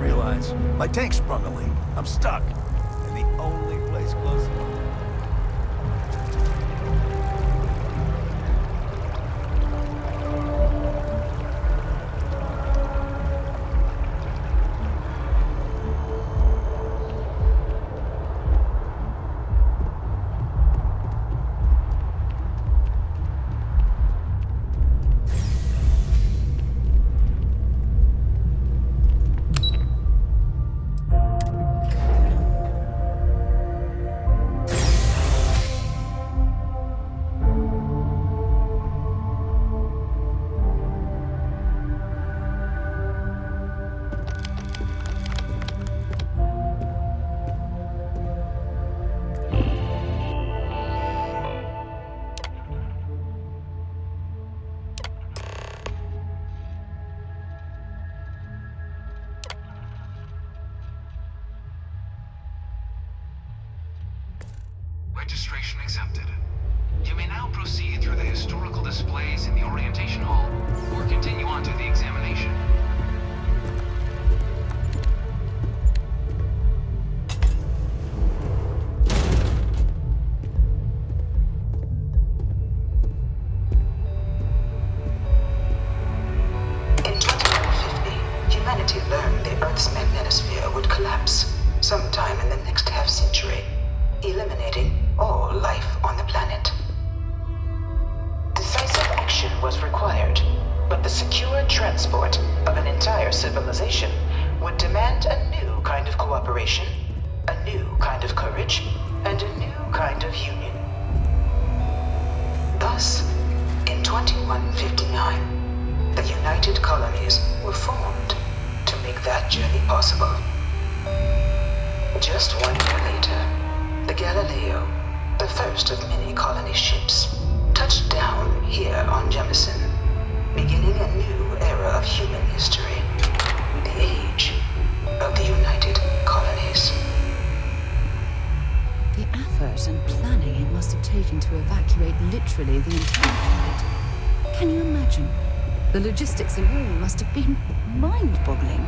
realize. My tank sprung a leak. I'm stuck. And the only place close enough. Registration accepted. You may now proceed through the historical displays in the orientation hall, or continue on to the examination. In 2150, humanity learned the Earth's magnetosphere would collapse sometime in the next half-century, eliminating all life on the planet. Decisive action was required, but the secure transport of an entire civilization would demand a new kind of cooperation, a new kind of courage, and a new kind of union. Thus, in 2159, the United Colonies were formed to make that journey possible. Just 1 year later, the Galileo, the first of many colony ships, touched down here on Jemison, beginning a new era of human history, the age of the United Colonies. The effort and planning it must have taken to evacuate literally the entire planet. Can you imagine? The logistics alone must have been mind-boggling.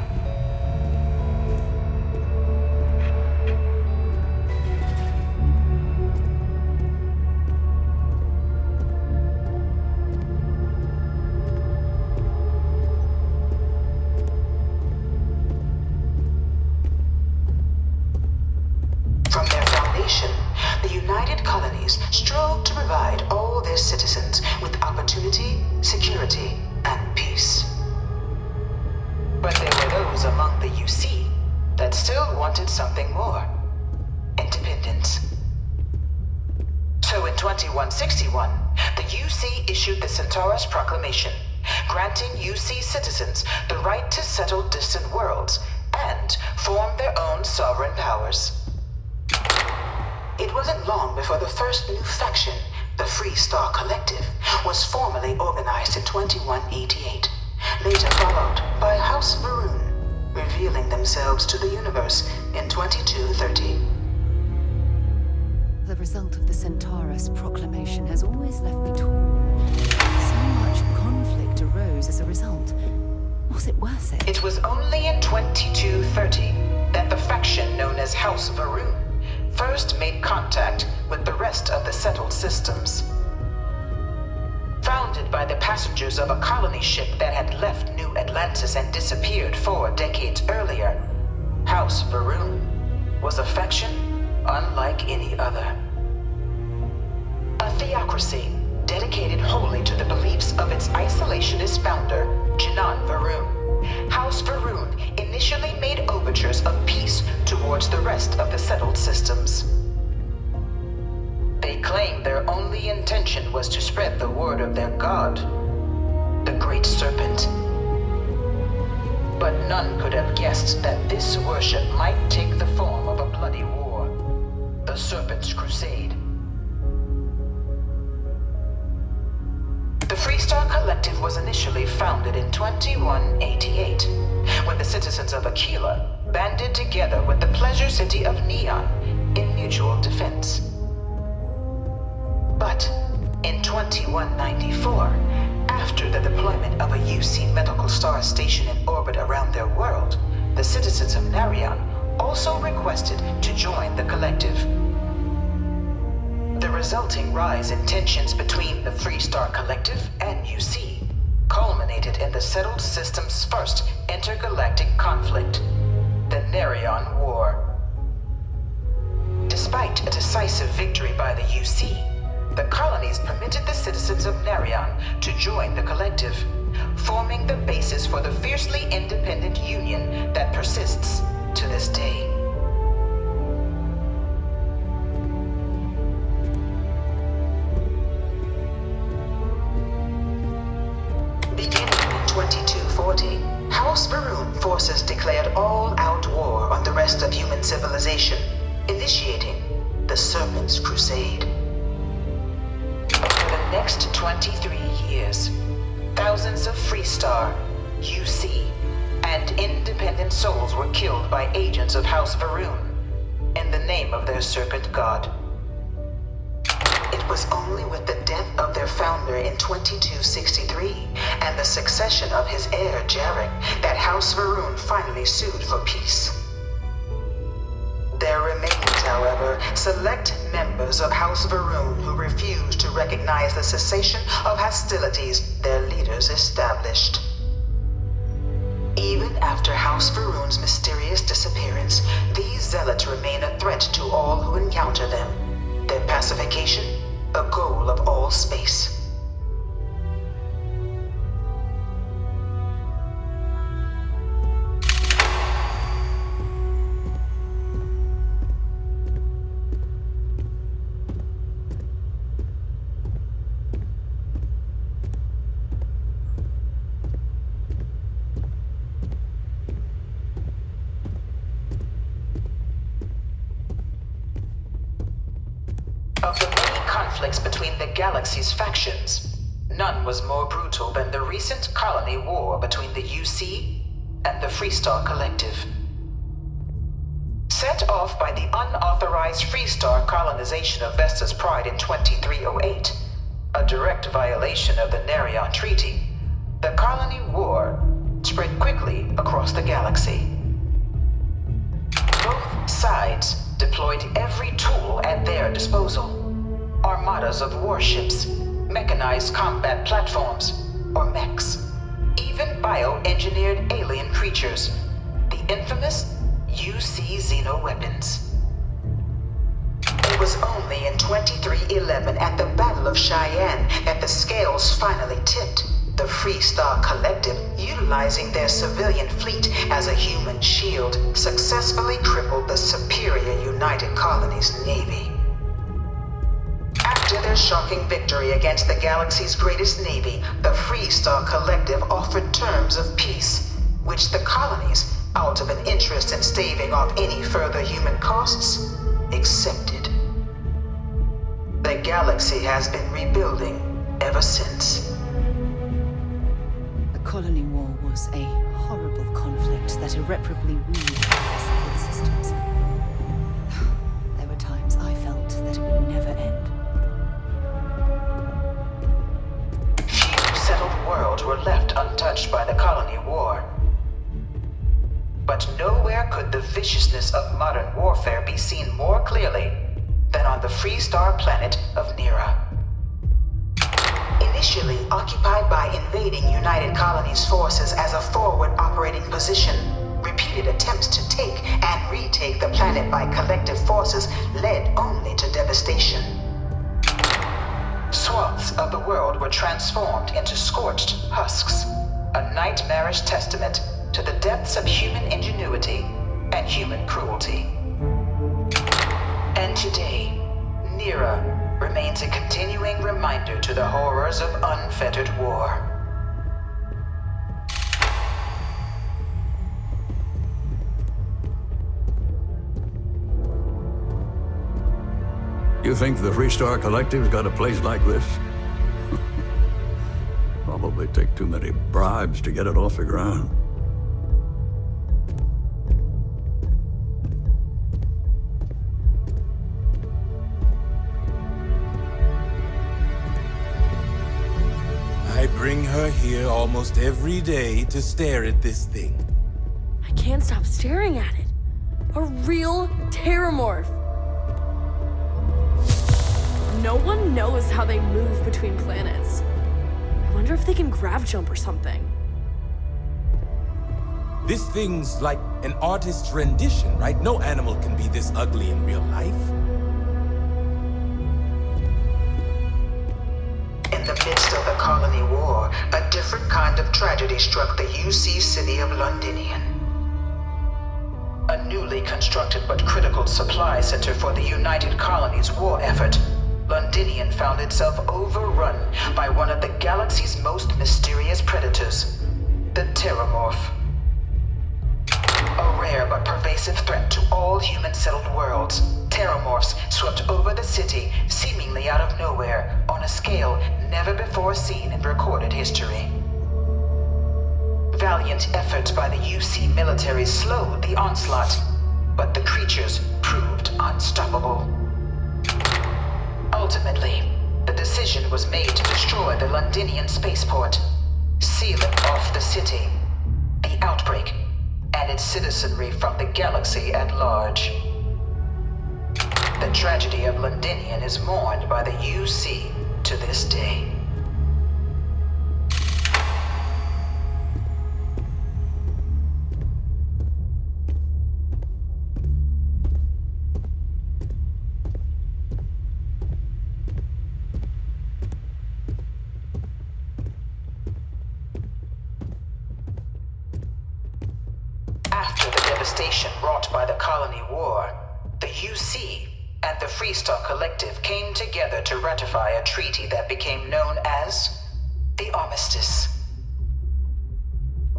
The United Colonies strove to provide all their citizens with opportunity, security, and peace. But there were those among the UC that still wanted something more: independence. So in 2161, the UC issued the Centaurus Proclamation, granting UC citizens the right to settle distant worlds and form their own sovereign powers. It wasn't long before the first new faction, the Free Star Collective, was formally organized in 2188, later followed by House Varun, revealing themselves to the universe in 2230. The result of the Centaurus Proclamation has always left me torn. So much conflict arose as a result. Was it worth it? It was only in 2230 that the faction known as House Varun first made contact with the rest of the settled systems. Founded by the passengers of a colony ship that had left New Atlantis and disappeared 4 decades earlier, House Varun was a faction unlike any other. A theocracy dedicated wholly to the beliefs of its isolationist founder, Janan Varun. House Varun initially made overtures of peace towards the rest of the settled systems. They claimed their only intention was to spread the word of their god, the Great Serpent. But none could have guessed that this worship might take the form of a bloody war, the Serpent's Crusade. The Freestar Collective was initially founded in 2188, when the citizens of Aquila banded together with the pleasure city of Neon in mutual defense. But in 2194, after the deployment of a UC medical star station in orbit around their world, the citizens of Narion also requested to join the collective. The resulting rise in tensions between the Freestar Collective and UC culminated in the settled system's first intergalactic conflict, the Narion War. Despite a decisive victory by the UC, the colonies permitted the citizens of Narion to join the collective, forming the basis for the fiercely independent union that persists to this day. Beginning in 2240, House Varun forces declared all-out war on the rest of human civilization, initiating the Serpent's Crusade. Over the next 23 years, thousands of Freestar, UC, and independent souls were killed by agents of House Varun in the name of their serpent god. It was only with the death of their founder in 2263 and the succession of his heir Jarek that House Varun finally sued for peace. There remained, however, select members of House Varun who refused to recognize the cessation of hostilities their leaders established. Even after House Varun's mysterious disappearance, these zealots remain a threat to all who encounter them. Their pacification, a goal of all space. Of the many conflicts between the galaxy's factions, none was more brutal than the recent colony war between the UC and the Freestar Collective. Set off by the unauthorized Freestar colonization of Vesta's Pride in 2308, a direct violation of the Narion Treaty, the colony war spread quickly across the galaxy. Both sides deployed every tool at their disposal. Armadas of warships, mechanized combat platforms, or mechs, even bioengineered alien creatures, the infamous UC xeno-weapons. It was only in 2311 at the Battle of Cheyenne that the scales finally tipped, the Freestar Collective, utilizing their civilian fleet as a human shield, successfully crippled the superior United Colonies Navy. After their shocking victory against the galaxy's greatest navy, the Freestar Collective offered terms of peace, which the colonies, out of an interest in staving off any further human costs, accepted. The galaxy has been rebuilding ever since. The colony war was a horrible conflict that irreparably wounded the settled systems. There were times I felt that it would never end. Few settled worlds were left untouched by the colony war. But nowhere could the viciousness of modern warfare be seen more clearly than on the Freestar planet of Nira. Initially occupied by invading United Colonies forces as a forward operating position, repeated attempts to take and retake the planet by collective forces led only to devastation. Swaths of the world were transformed into scorched husks, a nightmarish testament to the depths of human ingenuity and human cruelty. And today, Nira remains a continuing reminder to the horrors of unfettered war. You think the Freestar Collective's got a place like this? Probably take too many bribes to get it off the ground. I bring her here almost every day to stare at this thing. I can't stop staring at it. A real terramorph. No one knows how they move between planets. I wonder if they can grav jump or something. This thing's like an artist's rendition, right? No animal can be this ugly in real life. In the midst of the colony war, a different kind of tragedy struck the UC city of Londinian. A newly constructed but critical supply center for the United Colonies' war effort, Londinian found itself overrun by one of the galaxy's most mysterious predators, the Terramorph. A rare but pervasive threat to all human-settled worlds, Terramorphs swept over the city, seemingly out of nowhere, on a scale never before seen in recorded history. Valiant efforts by the UC military slowed the onslaught, but the creatures proved unstoppable. Ultimately, the decision was made to destroy the Londinian spaceport, sealing off the city, the outbreak, and its citizenry from the galaxy at large. The tragedy of Londinian is mourned by the UC to this day. After the devastation wrought by the colony war, the UC and the Freestar Collective came together to ratify a treaty that became known as the Armistice.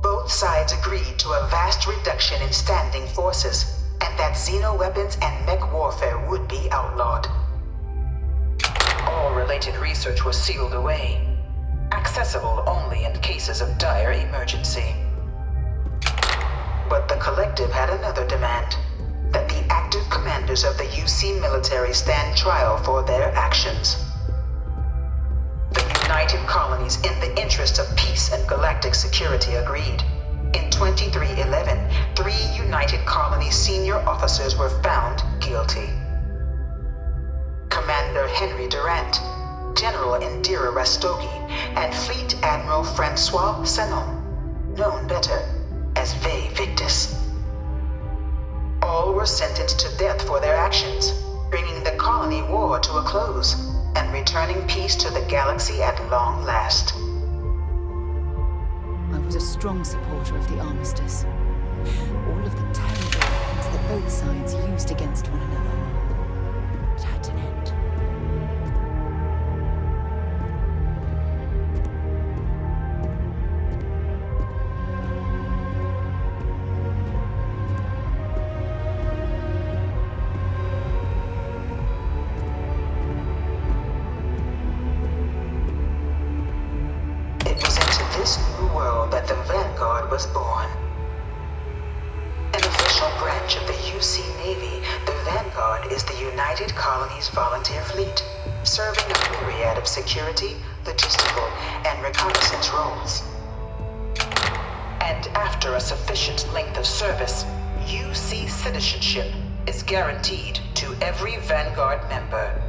Both sides agreed to a vast reduction in standing forces, and that xenoweapons and mech warfare would be outlawed. All related research was sealed away, accessible only in cases of dire emergency. But the Collective had another demand, that the active commanders of the UC military stand trial for their actions. The United Colonies, in the interest of peace and galactic security, agreed. In 2311, 3 United Colonies senior officers were found guilty. Commander Henry Durant, General Indira Rastogi, and Fleet Admiral Francois Sanon, known better as Ve Victus. All were sentenced to death for their actions, bringing the colony war to a close and returning peace to the galaxy at long last. I was a strong supporter of the armistice. All of the terrible weapons that both sides used against one another. It had to end. That the Vanguard was born. An official branch of the UC Navy, the Vanguard is the United Colonies Volunteer Fleet, serving a myriad of security, logistical, and reconnaissance roles. And after a sufficient length of service, UC citizenship is guaranteed to every Vanguard member.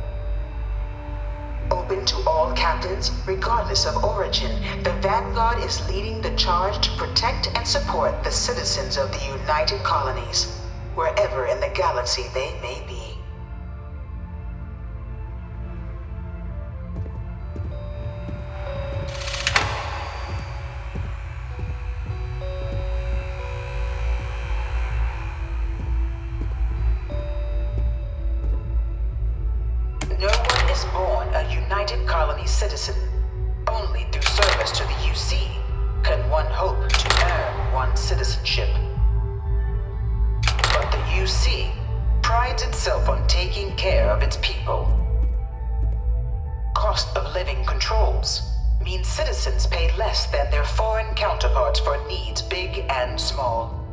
Open to all captains, regardless of origin, the Vanguard is leading the charge to protect and support the citizens of the United Colonies, wherever in the galaxy they may be. Citizen. Only through service to the UC can one hope to earn one's citizenship. But the UC prides itself on taking care of its people. Cost of living controls mean citizens pay less than their foreign counterparts for needs big and small.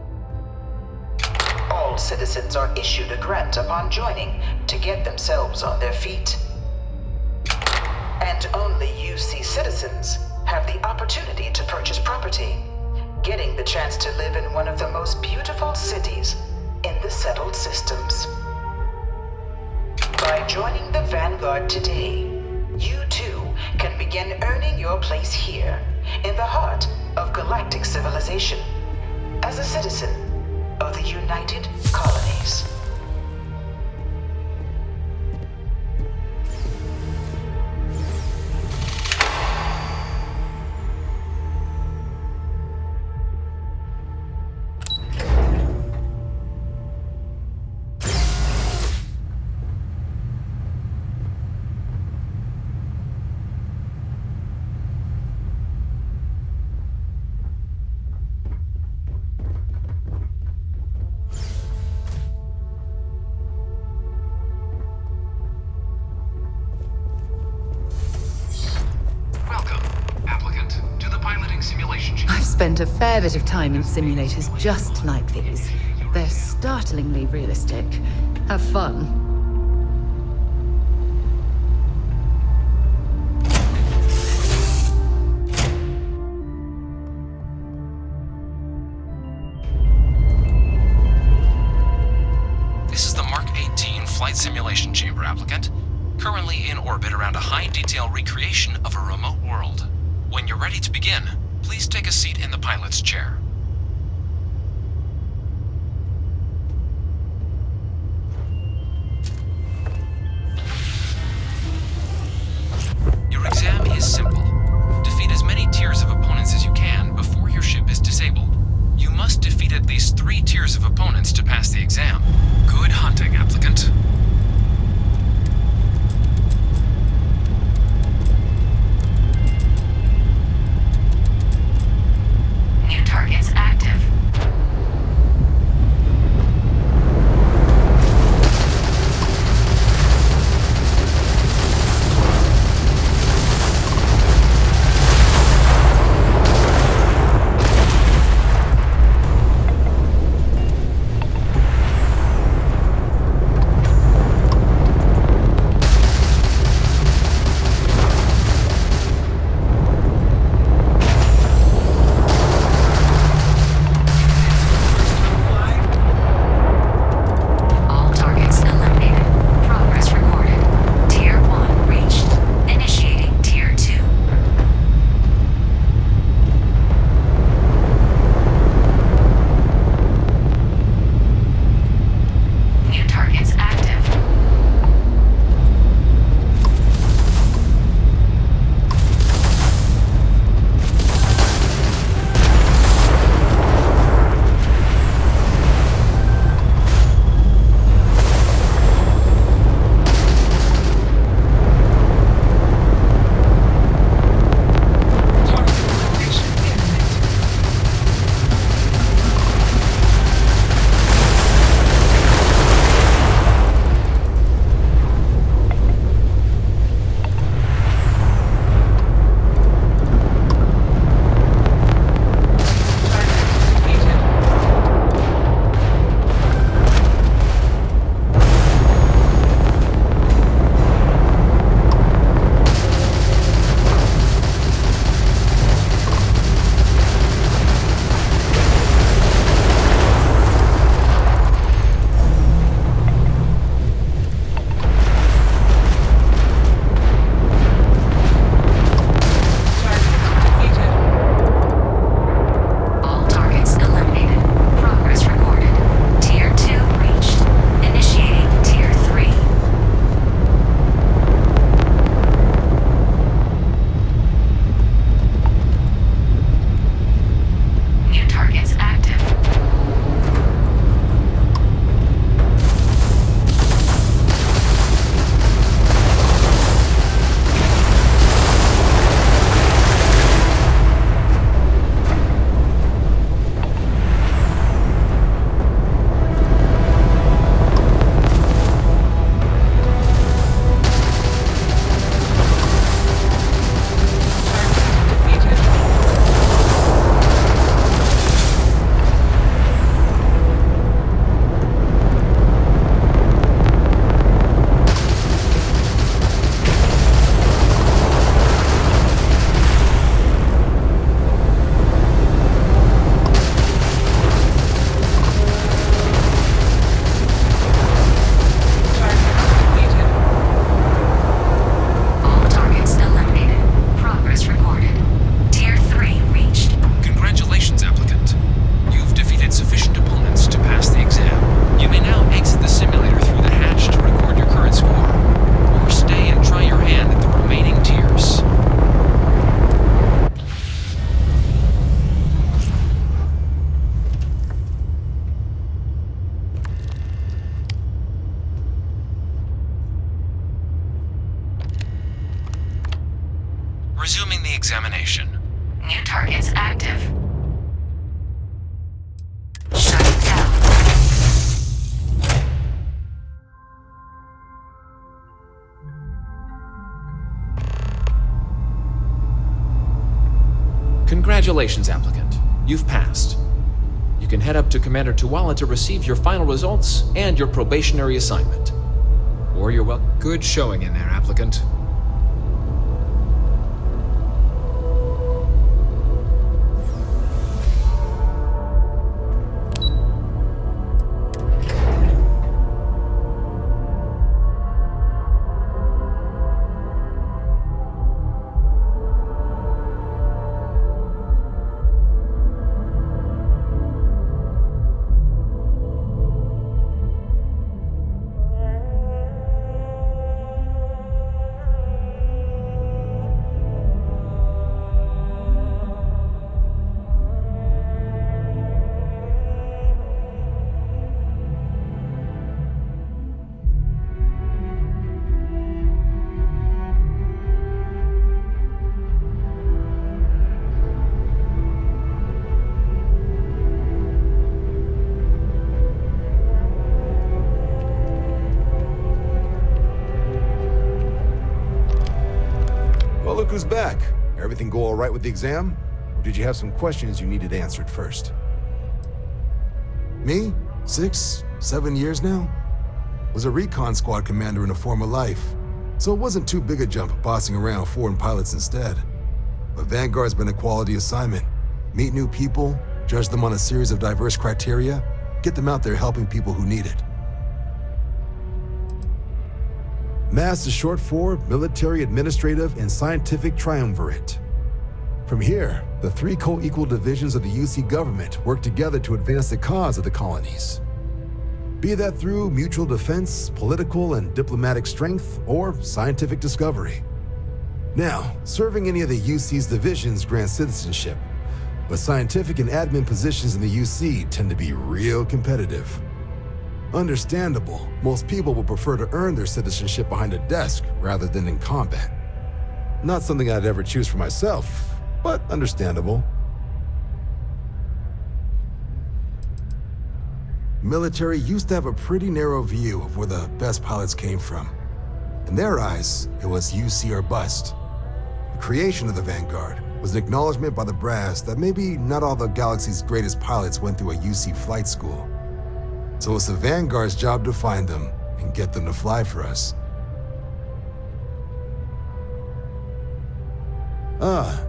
All citizens are issued a grant upon joining to get themselves on their feet. And only UC citizens have the opportunity to purchase property, getting the chance to live in one of the most beautiful cities in the settled systems. By joining the Vanguard today, you too can begin earning your place here, in the heart of galactic civilization, as a citizen of the United Colonies. I've spent a fair bit of time in simulators just like these. They're startlingly realistic. Have fun. This is the Mark 18 Flight Simulation Chamber, applicant. Currently in orbit around a high-detail recreation of a remote world. When you're ready to begin, please take a seat in the pilot's chair. Your exam is simple. Defeat as many tiers of opponents as you can before your ship is disabled. You must defeat at least 3 tiers of opponents to pass the exam. Good hunting, applicant. Targets active. Resuming the examination. New targets active. Shutting down. Congratulations, applicant. You've passed. You can head up to Commander Tuwala to receive your final results and your probationary assignment. Or you're welcome. Good showing in there, applicant. Well, look who's back. Everything go all right with the exam? Or did you have some questions you needed answered first? Me? 6, 7 years now? Was a recon squad commander in a former life, so it wasn't too big a jump bossing around foreign pilots instead. But Vanguard's been a quality assignment. Meet new people, judge them on a series of diverse criteria, get them out there helping people who need it. MASS is short for Military, Administrative, and Scientific Triumvirate. From here, the 3 co-equal divisions of the UC government work together to advance the cause of the colonies. Be that through mutual defense, political and diplomatic strength, or scientific discovery. Now, serving any of the UC's divisions grants citizenship, but scientific and admin positions in the UC tend to be real competitive. Understandable, most people would prefer to earn their citizenship behind a desk rather than in combat. Not something I'd ever choose for myself, but understandable. Military used to have a pretty narrow view of where the best pilots came from. In their eyes, it was UC or bust. The creation of the Vanguard was an acknowledgement by the brass that maybe not all the galaxy's greatest pilots went through a UC flight school. So it's the Vanguard's job to find them and get them to fly for us.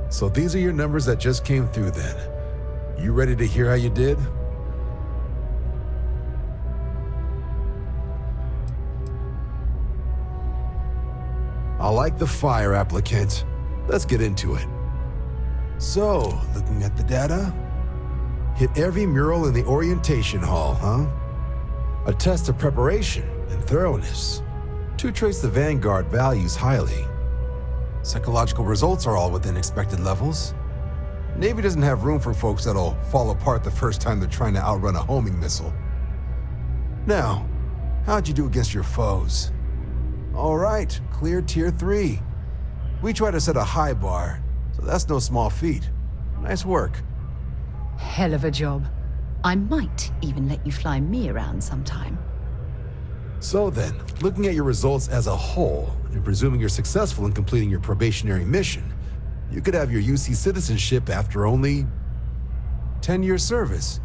So these are your numbers that just came through then. You ready to hear how you did? I like the fire, applicant. Let's get into it. So, looking at the data, hit every mural in the orientation hall, huh? A test of preparation and thoroughness. 2 traits the Vanguard values highly. Psychological results are all within expected levels. Navy doesn't have room for folks that'll fall apart the first time they're trying to outrun a homing missile. Now, how'd you do against your foes? All right, clear tier 3. We try to set a high bar, so that's no small feat. Nice work. Hell of a job. I might even let you fly me around sometime. So then, looking at your results as a whole, and presuming you're successful in completing your probationary mission, you could have your UC citizenship after only 10 years service.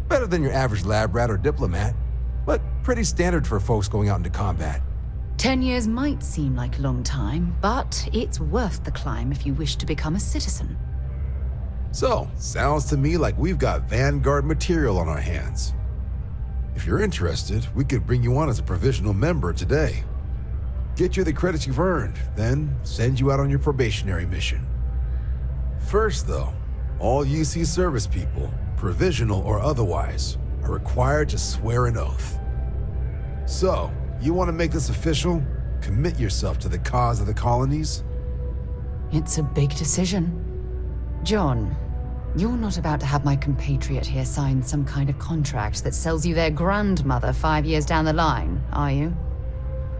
Better than your average lab rat or diplomat, but pretty standard for folks going out into combat. 10 years might seem like a long time, but it's worth the climb if you wish to become a citizen. So, sounds to me like we've got Vanguard material on our hands. If you're interested, we could bring you on as a provisional member today. Get you the credits you've earned, then send you out on your probationary mission. First though, all UC service people, provisional or otherwise, are required to swear an oath. So, you want to make this official? Commit yourself to the cause of the colonies? It's a big decision. John, you're not about to have my compatriot here sign some kind of contract that sells you their grandmother 5 years down the line, are you?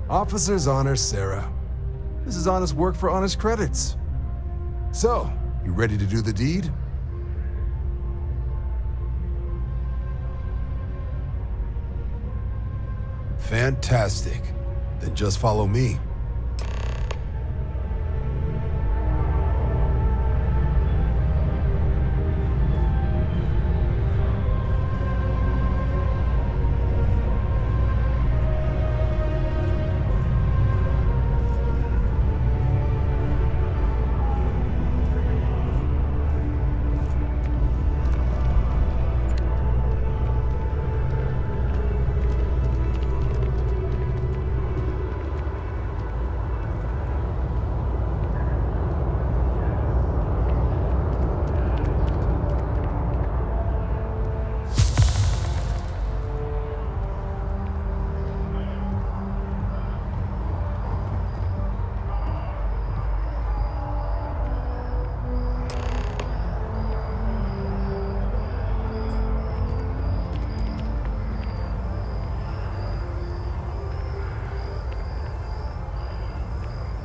Officer's honor, Sarah. This is honest work for honest credits. So, you ready to do the deed? Fantastic. Then just follow me.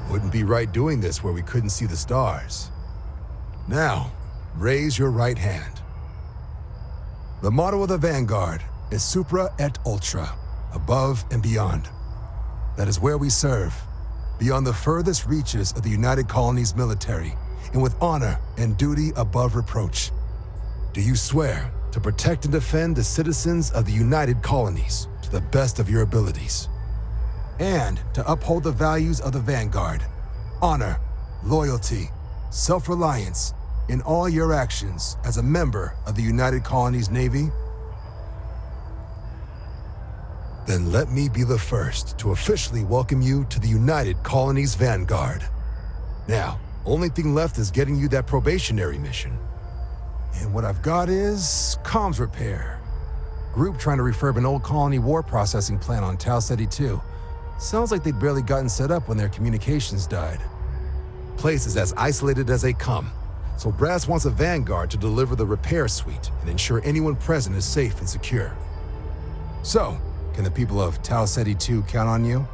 Wouldn't be right doing this where we couldn't see the stars. Now, raise your right hand. The motto of the Vanguard is Supra et Ultra, above and beyond. That is where we serve, beyond the furthest reaches of the United Colonies military, and with honor and duty above reproach. Do you swear to protect and defend the citizens of the United Colonies to the best of your abilities? And to uphold the values of the Vanguard, honor, loyalty, self-reliance in all your actions as a member of the United Colonies Navy? Then let me be the first to officially welcome you to the United Colonies Vanguard. Now, only thing left is getting you that probationary mission. And what I've got is comms repair. Group trying to refurb an old colony war processing plant on Tau Ceti 2. Sounds like they'd barely gotten set up when their communications died. Place is as isolated as they come, so Brass wants a Vanguard to deliver the repair suite and ensure anyone present is safe and secure. So, can the people of Tau Ceti 2 count on you?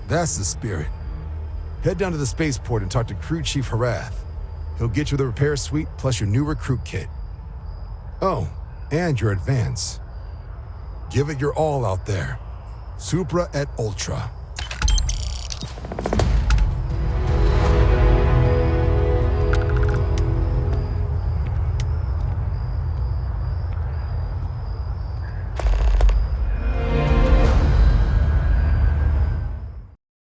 That's the spirit. Head down to the spaceport and talk to Crew Chief Harath. He'll get you the repair suite plus your new recruit kit. Oh, and your advance. Give it your all out there. Supra et Ultra.